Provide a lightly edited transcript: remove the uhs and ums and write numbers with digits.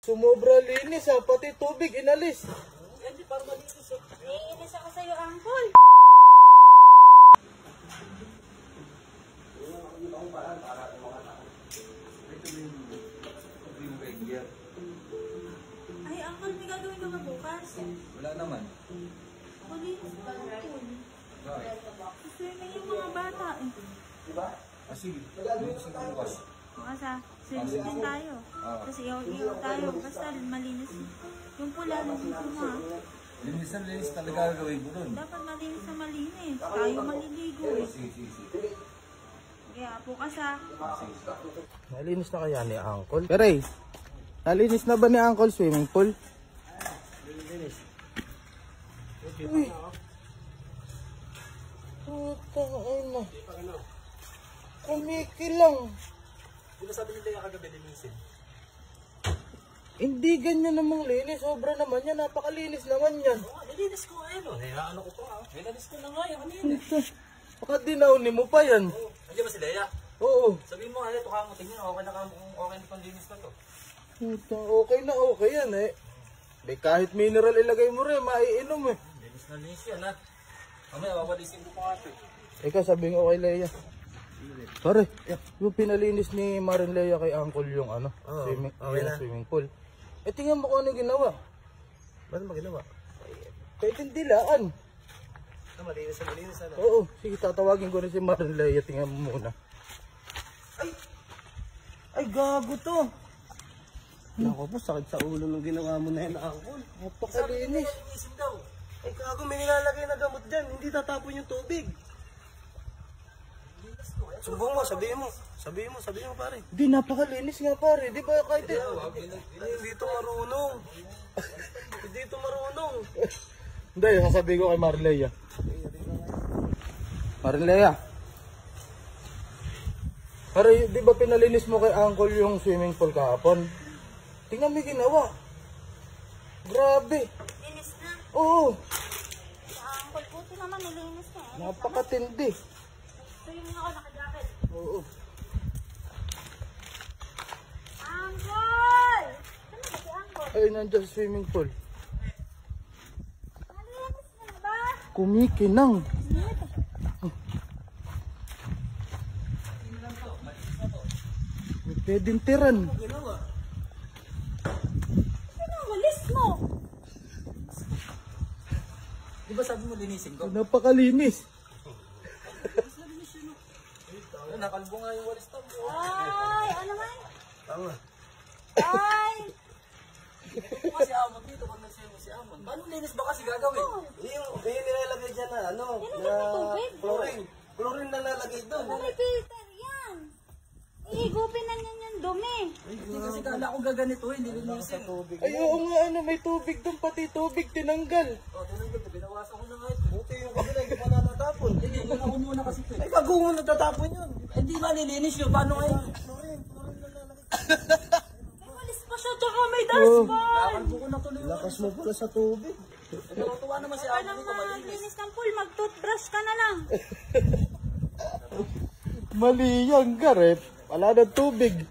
Sumobra linis ha, pati tubig inalis. Hindi para malinis eh. Naiinis ako sa'yo, Uncle. Ay, Uncle, may gagawin ka ba bukas? Wala naman. Malinis pa, Uncle. Bakit? Swimming yung mga bata eh. Sige. Linis na bukas. Bukas ha, swimming din tayo. Kasi iyaw tayo, basta malinis. Yung pula, nandito mo ha. Linis na linis talaga gagawin ko dun. Dapat malinis na malinis. Tayo maliligo eh. Sige. Kaya bukas ha. Nalinis na kaya ni Uncle? Pero nalinis na ba ni Uncle swimming pool? Linis. Uy. Putang ina. Kumikilang. Di ba sabi nila yung kagabi linisin? Hindi ganyan namang linis. Sobra naman yan. Napakalinis naman yan. Oo, nilinis ko ano. Ano ko pa. Nilinis ko na nga yan kanina. Baka dinaunin mo pa yan. Nandiyan ba si Leia? Oo. Sabihin mo, ito kamutin nyo. Okay na pang linis na to. Okay na okay yan eh. Kahit mineral ilagay mo rin, maiinom eh. Linis na linis yan ha. Mamaya, wawalisin ko pa nga ito. Ikaw sabi nga kay Leia. Pare, yung pinalinis ni Marin Leia kay Uncle yung ano, swimming pool. Eh tingnan mo kung ano ginawa. Ba't mo ginawa? Kahit hindi laan. Malinis na. Oo, sige tatawagin ko rin si Marin Leia. Tingnan mo muna. Ay gago to. Naku po, sakit sa ulo nung ginawa mo na yan, Uncle. Napakalinis. Linisin daw. Ay, gago, may nilalagay na gamot dyan. Hindi tatapon yung tubig. Sumbong mo, sabihin mo, pare. Di napakalinis nga pare. Di ba kahit Hindi ito marunong. Hindi ito marunong. Hindi, sasabihin ko kay Marin Leia. Marin Leia. Pare, di ba pinalinis mo kay Uncle yung swimming pool kahapon? Tingnan mo yung ginawa. Grabe. Linis na. Oo. Uncle, puti naman, nilinis na eh. Napakatindi. Swimming ako, nakajacket. Oo. Uncle! Saan ba si Uncle? Ay, nandiyan sa swimming pool. Nalinis na ba? Kumikinang. Pwedeng tiran. Ano, walis mo? Di ba sabi mo linisin ko? Napakalinis. Nakalbo nga yung walis tabo. Ay, ano man? Tama. Ay! Kasi amon dito pag nagsayo si amon. Paano linis ba kasi gagawin? Yung nilalagay dyan na ano? Nilagay na tubig? Chlorine. Chlorine na lalagay doon. May filter yan. Ihigupin na niyan yung dumi. Hindi kasi kala ko gaganito, hindi linisin. Ay, oo nga, ano, may tubig doon, pati tubig tinanggal. O, tinanggap, binawasan ko na nga ito. Buti yung kabila, hindi pa natatapon. Hindi, yun ako muna kasi ito. Ay, bago mo natatapon yun. Hindi na nilinis yun, paano ngayon? May walis pa siya, tsaka may dustpan. Kakalbo ko na tuloy yung Lakas mo pala sa tubig. Natutuwa naman si Kaya amon nang dito, malinis. maglinis ng pool, mag-toothbrush ka na lang. Mali yan, Gareth. Wala na tubig.